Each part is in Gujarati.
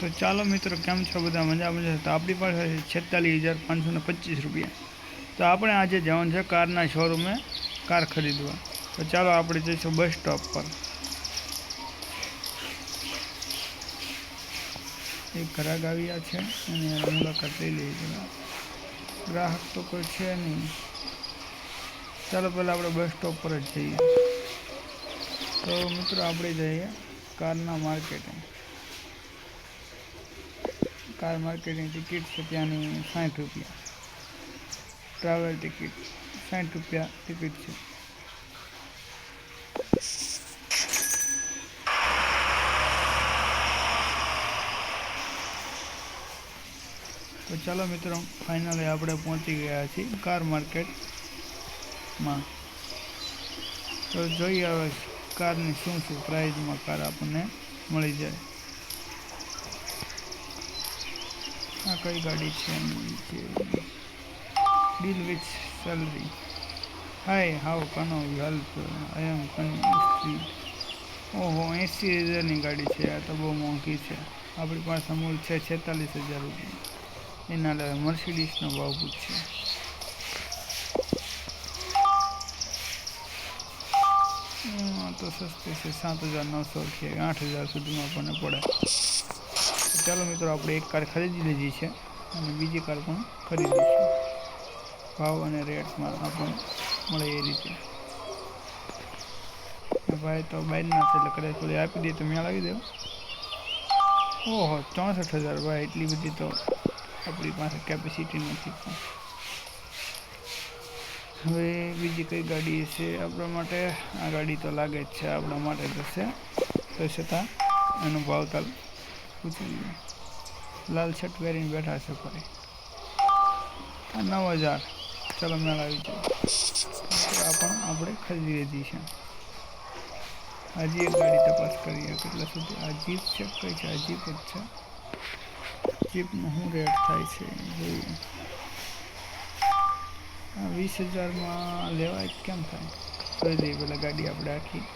તો ચાલો મિત્રો, કેમ છો બધા? મજા મજા. તો આપણી પાસે છે 46,525 રૂપિયા. તો આપણે આજે જવાનું છે કારના શોરૂમે કાર ખરીદવા. તો ચાલો આપણે જઈશું બસ સ્ટોપ પર. એક ગ્રાહક આવ્યા છે અને મુલાકાત લઈ લઈએ. ગ્રાહક તો કોઈ છે નહીં. ચાલો પહેલાં આપણે બસ સ્ટોપ પર જ જઈએ. તો મિત્રો આપણે જઈએ કારના માર્કેટિંગ. કાર માર્કેટની ટિકિટ છે ત્યાંની 60 રૂપિયા. ટ્રાવેલ ટિકિટ 60 રૂપિયા ટિકિટ છે. તો ચાલો મિત્રો, ફાઇનલી આપણે પહોંચી ગયા છીએ કાર માર્કેટમાં. તો જોઈએ હવે કારની શું પ્રાઇઝમાં કાર આપણને મળી જાય. આ કઈ ગાડી છે? Deal with salary. Hi, how can you help? I am confuse. ઓહો, 80,000ની ગાડી છે. આ તો બહુ મોંઘી છે. આપણી પાસે મૂળ છે 46,000 રૂપિયા. એના લે મર્સિડીઝનો ભાવ પૂછશે. તો સસ્તી છે, 7,900 છે. 8,000 સુધીમાં આપણને પડે. ચાલો મિત્રો, આપણે એક કાર ખરીદી લીધી છે અને બીજી કાર પણ ખરીદીશું. ભાવ અને રેટમાં આપણને મળે એ રીતે. ભાઈ તો બાઇકના છે એટલે કદાચ થોડી આપી દઈએ તો મેળ આવી દેવો. ઓહો, 64,000. ભાઈ એટલી બધી તો આપણી પાસે કેપેસિટી નથી. હવે બીજી કઈ ગાડી છે આપણા માટે? આ ગાડી તો લાગે જ છે આપણા માટે જશે. તો છતાં એનો ભાવ તાલ પૂછી લઈએ. લાલ શર્ટ પહેરીને બેઠા છે ફરી. આ 9,000. ચાલો મેળ આવી જાય. આ પણ આપણે ખરીદી લીધી છે. હજી એક ગાડી તપાસ કરીએ કેટલા સુધી. આ જીપ છે. કઈ છે? આ જીપ જ છે. જીપનો શું રેટ થાય છે જોઈએ. 20,000માં લેવાય કેમ થાય? કરી દઈએ પેલા ગાડી આપણે આખી.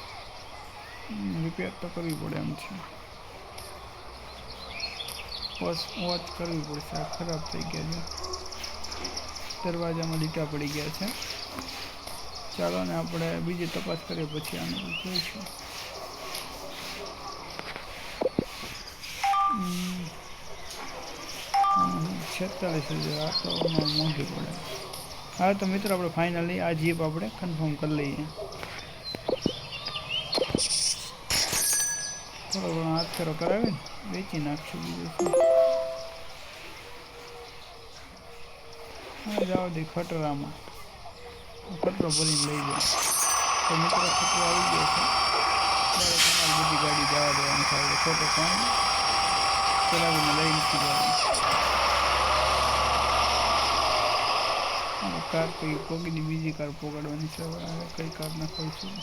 રિપેર તો કરવી પડે એમ છે. વોચ કરવી પડશે. આ ખરાબ થઈ ગયા છે. દરવાજામાં લીટા પડી ગયા છે. ચાલો ને આપણે બીજી તપાસ કરીએ પછી આને જોઈશું. 46,000. આ તો મોંઘી પડે. હા તો મિત્રો, આપણે ફાઇનલી આ જીપ આપણે કન્ફર્મ કરી લઈએ. થોડો ઘણો હાથ ફેરો કરાવીને વેચી નાખશું. બીજું શું. હા, જાઓ દે ખટરામાં. ખટરો ભરીને લઈ જાય. તો મિત્રો, ખટરો આવી ગયો છે. ત્યારે તમારી બધી ગાડી જવા દેવાની થાય. ખોટો કામ ચલાવીને લઈ નથી જવાનું. કાર કઈ પોગીની બીજી કાર પોગાડવાની છે. હવે કઈ કાર નખાઈશું?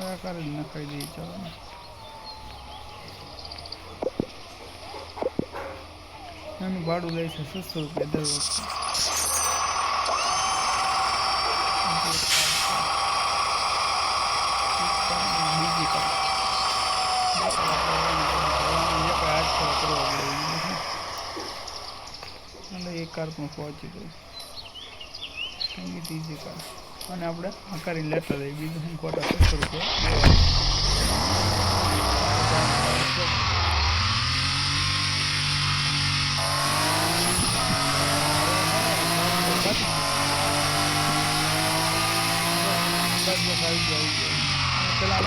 આ કાર જ નખાઈ દઈએ. ચાલો ને. એનું ભાડું લે છે 600 રૂપિયા દર વખતે. બીજી કાર અને એક કાર પણ પહોંચી ગઈ. ત્રીજી કાર. અને આપણે આ કરીને લેતા જઈએ. બીજું હું ખોટા 600 રૂપિયા. પેલા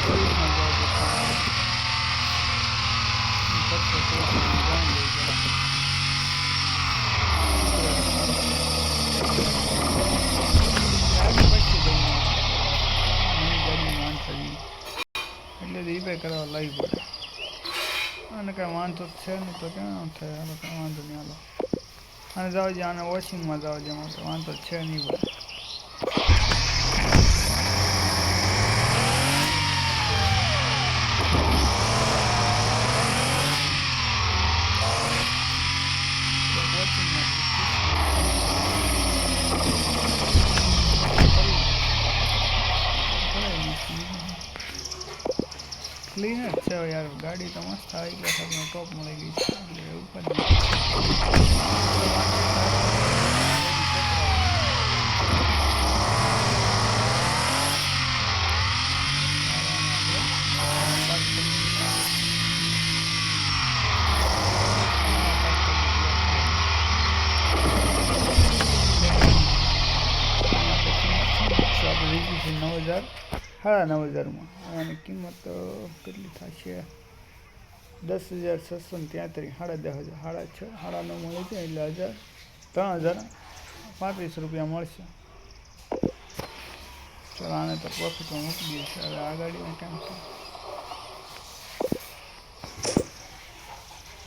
એટલે રિપેર કરવા લાવી પડે. અને કાંઈ વાંધો છે નહીં તો ક્યાં થાય? હાલો, કાંઈ વાંધો નહીં. હાલો, અને જાવ જે આને વોશિંગમાં જાવ જે એમાં તો વાંધો છે નહીં પડે. ક્લીન જ છે યાર ગાડી તો મસ્ત આવી ગયા આપણને ટોપ મળી ગઈ છે એટલે ઉપર આપણે 9,000 9,500 આની કિંમત કેટલી થશે 10,633 10,500 6,9 મળે છે એટલે 3,035 રૂપિયા મળશે. ચાલો આને તો પ્રોફિટમાં મૂકી દઈએ છે. હવે આ ગાડીમાં કેમ છે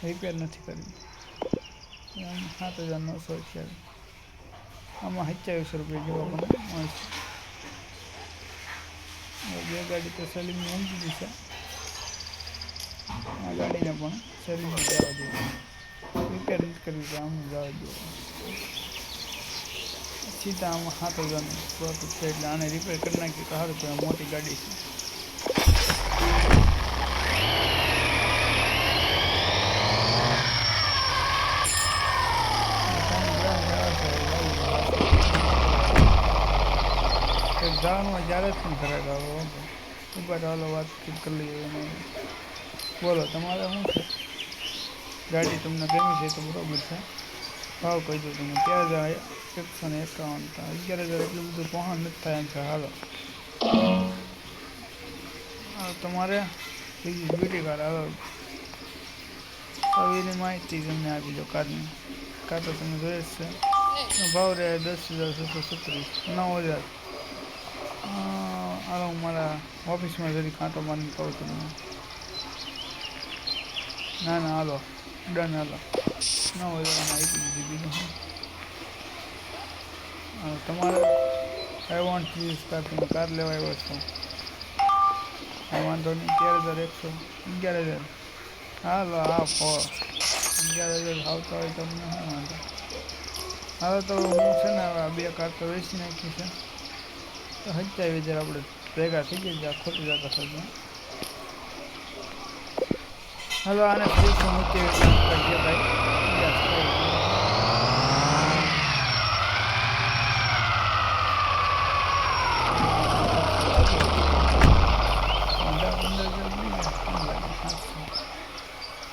રિપેર નથી કરવી 7,900 આમાં 2700 રૂપિયા જેવા મને મળશે. બે ગાડી તો સેલિંગમાં મૂકી દીધી છે. આ ગાડીને પણ સેલિંગમાં જવા જોઈએ રિપેર નથી કરવી તો આમ જવા જોઈએ સીધા આમાં 7,000 પ્રોફિટ છે એટલે આને રિપેર કરી નાખીએ તો સારું તો મોટી ગાડી છે. જવાનું જ્યારે જ પણ ઘરે ગાવો ઉપર ચાલો વાતચીત કરી લઈએ. બોલો તમારે શું છે ગાડી તમને ગમી છે તો બરાબર છે ભાવ કહી દો તમે 13,151 11,000 એટલું બધું પહોંચ નથી થાય એમ છે. હાલો તમારે બીજી બ્યુટી કાર હાલો એની માહિતી તમને આપી દો કારની કાર તો તમે જોઈએ જ છે ભાવ રહે 10,637 9,000 હાલો હું મારા ઓફિસમાં જરી કાંટો મારીને કહું તમને ના હાલો ડન હાલો 9,000 આપી દીધી બીજું તમારે આઈ વોન્ટ ધીસ કાર તમે કાર લેવા આવ્યો છો વાંધો નહીં 13,100 11,000 હાલો હા 11,000 આવતા હોય તમને શું વાંધો. હવે તો હું છે ને હવે બે કાર તો વેચી નાખી છે તો 27,000 આપણે ભેગા થઈ જાય ખોટી જતા થશે. હાલો આને ફ્રીજ મૂકી કરીએ ભાઈ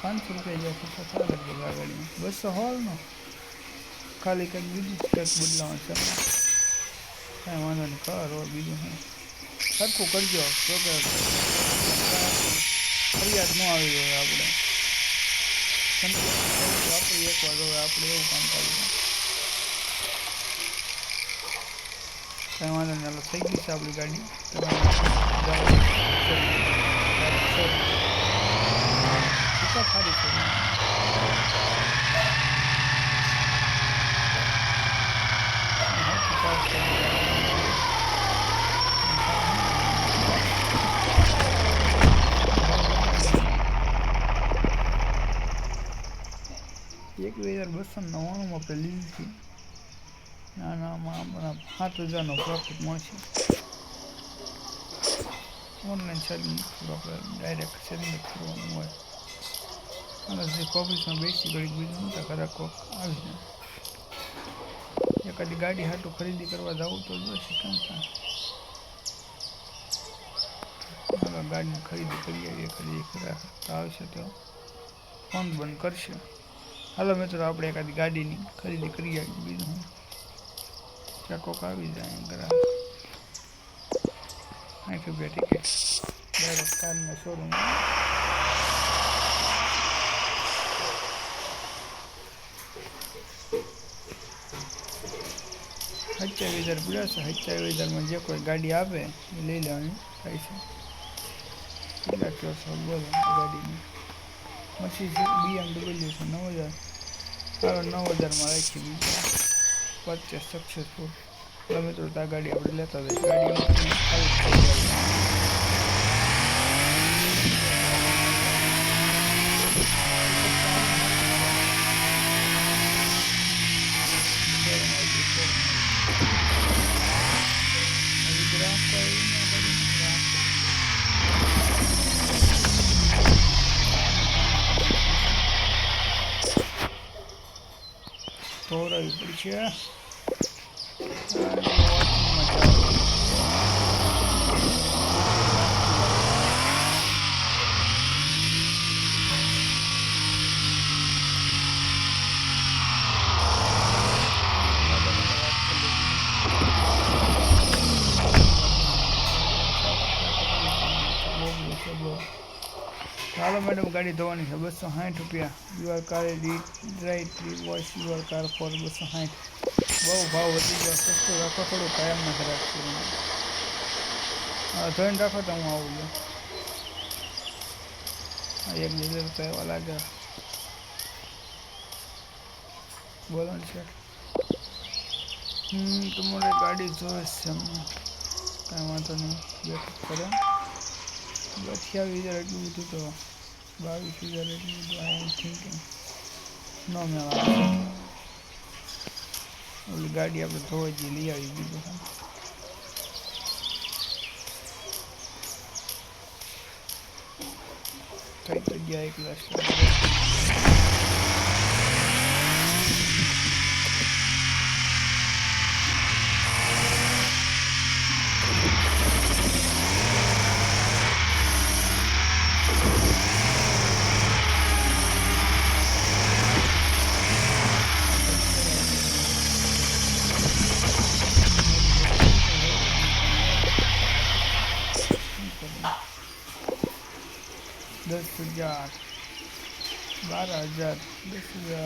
₹500 જાય તો સારા લાગે આ ગાડીમાં 200 હોલનો ખાલી કંઈક બીજું કંઈક બદલાવાનું છે કાંઈ વાંધો નહીં કરો બીજું શું સરખું કરજો તો કે ફરિયાદ ન આવી જોઈએ આપણે વાપરીએ એકવાર હવે આપણે એવું કામ કરીએ કાંઈ વાંધો નહીં. થઈ ગઈ છે આપણી ગાડી સારી છે ₹1,299 આપણે લીધી હતી નાનામાં આપણા 7,000નો પ્રોફિટ મળશે. ઓનલાઈન સેલિંગ આપણે ડાયરેક્ટ સેલિંગ જ કરવાનું હોય અને જે ઓફિસમાં બેસી ઘડી બીજું મોટા ખરા કોક આવી જાય એકાદી ગાડી હાટું ખરીદી કરવા જવું તો જોઈશે કેમ થાય ગાડીની ખરીદી કરી આવીએ એકાદી ખરા આવશે તો ફોન બંધ કરશે. હાલો મિત્રો આપણે એકાદી ગાડીની ખરીદી કરી આવીએ બીજું ત્યાં કોક આવી જાય ગ્રાહક ₹8 ટિકિટ ડાયરેક્ટ કારના શોરૂમ 27,000 પ્લસ 27,000માં જે કોઈ ગાડી આપે એ લઈ લેવાની થાય છે. કેટલા કહો છો બોલો ગાડીની પછી છે BMW છે 9,000 હાલો 9,000માં રાખી બીજા પરચેસ સક્સેસફુલ. મિત્રો તો આ ગાડી આપણે લેતા જઈએ ગાડી ખાલી થઈ જાય કરાવવી પડશે. ચાલો મેડમ, ગાડી ધોવાની છે. 260 રૂપિયા. Your car right wash your car for 260. બહુ ભાવ વધી ગયો. સસ્તું રાખો થોડું, કાયમ ના ખરાબ છે. હા, ધોઈને રાખો તો હું આવું છું. 1000 રૂપિયા એવા લાગે. બોલો ને સર. તમારે ગાડી જોઈએ છે એમને? કાંઈ વાંધો નહીં, બેઠક કરે. 28,000 એટલું બધું તો 22,000 એટલું બધું આઈ એમ થિંકિંગ ન મેળવે. ઓલી ગાડી આપણે ધોઈ જઈ લઈ આવી બીજું કઈ તો ગયા 1 લાખ. दस 10,000 12,000 10,000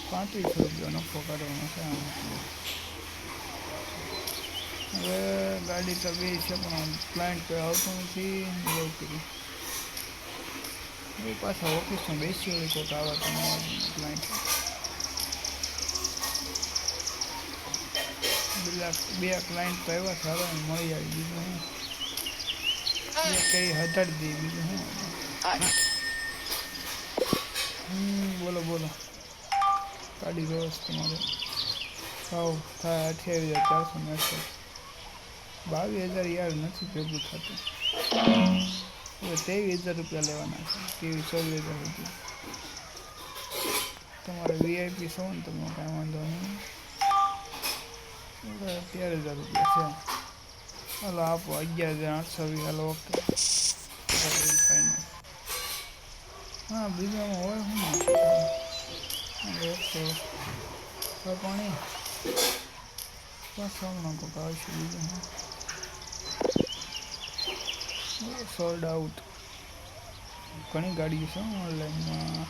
3500 રૂપિયા નફો કાઢવાનો છે. હવે ગાડી તો બે છે પણ ક્લાયન્ટ કોઈ આવતું નથી. એવું કર્યું એ પાછા ઓફિસમાં બેસી હોય કોઈક આવા તમારા ક્લાયન્ટ. બે ક્લાયન્ટ તો આવ્યા સારા મળી આવી. બીજું કઈ હટાડી દઈએ. બીજું બોલો બોલો. ગાડી વ્યવસ્થા તમારે ભાવ થાય 28,469. 22,000 યાર નથી ભેગું થતું. હવે 23,000 રૂપિયા લેવાના છે. કેવી 24,000 રૂપિયા. તમારે વીઆઈપી છો ને તમે કાંઈ વાંધો નહીં. 13,000 રૂપિયા છે. હાલો આપો 11,820. Hello okay final. હા, બીજામાં હોય શું પાણી પાછા હમણાં કોઈક આવશે. બીજું સોલ્ડ આઉટ. ઘણી ગાડીઓ છે ઓનલાઈનમાં.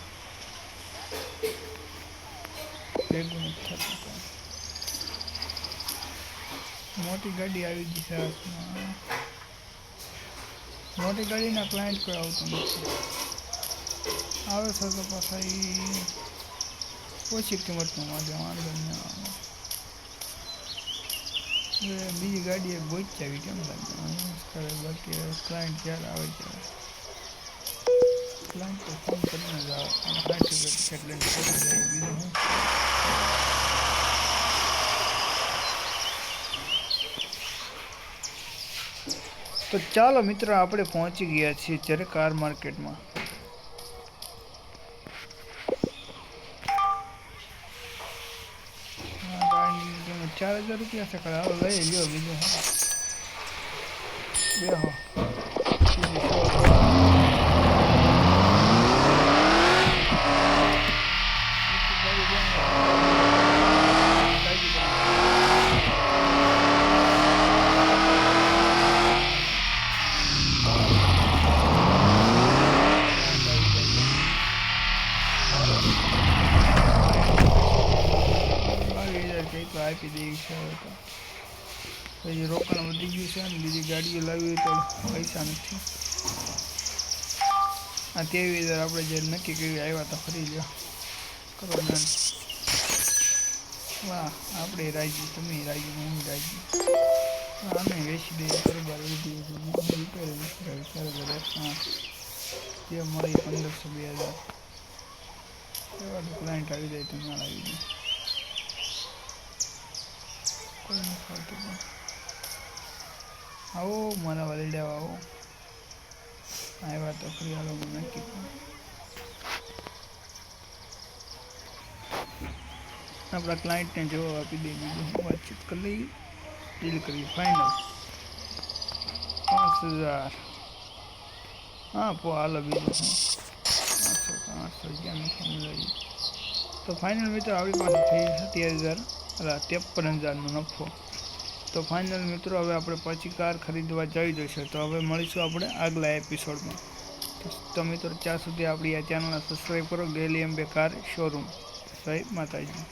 ભેગું નથી થતું. મોટી ગાડી આવી ગઈ છે હાથમાં. મોટી ગાડીના ક્લાયન્ટ કોઈ આવતું નથી. આવે છે તો પાછા એ ઓછી કિંમતમાં માગે. વાંધો નહીં આવે. બીજી ગાડી એક ગોચી આવી કેમ લાગે કરે. બાકી ક્લાયન્ટ ક્યારે આવે ત્યારે ક્લાયન્ટ તો ફોન કરીને જ આવે. 60 ટિકિટ લઈને પહોંચી જાય. બીજું શું. તો ચાલો મિત્રો, આપણે પહોંચી ગયા છીએ અત્યારે કાર માર્કેટમાં. ગાડીની કિંમત 4,000 રૂપિયા છે. હાલો લઈ લ્યો. બીજું બેહો. આપી દેવી છે. હવે તો પછી રોકાણ વધી ગયું છે ને બીજી ગાડીઓ લાવી હોય તો પૈસા નથી. આ 23,000 આપણે જે નક્કી કર્યું આવ્યા તો ફરી લ્યો કરો ડન. વાહ, આપણે રાજી, તમે રાજી, હું રાજી. આને વેચી દઈએ. બરાબર વધી રિપેર જે મળી 1,500 2,000 એવા તો ક્લાયન્ટ આવી જાય તો માળ આવી જાય. કોઈ નથી આવતું પણ આવો મારા વાલીડા આવો. આવ્યા તો ખરી. હાલો નક્કી આપણા ક્લાયન્ટને જવાબ આપી દઈએ, બીજું વાતચીત કરી લઈએ, ડીલ કરીએ ફાઇનલ 5000. હા હાલો બીજું હું 800 ક્યાં નફો મળે. તો ફાઇનલ મિત્રો આપણી પાસે થઈ 57,000નો નફો. તો ફાઇનલ મિત્રો હવે આપણે પછી કાર ખરીદવા જઈ જશે. તો હવે મળીશું આપણે આગલા એપિસોડમાં. તો મિત્રો ત્યાં સુધી આપણી આ ચેનલને સબસ્ક્રાઈબ કરો, ગેલી અંબે કાર શોરૂમ. જય માતાજી.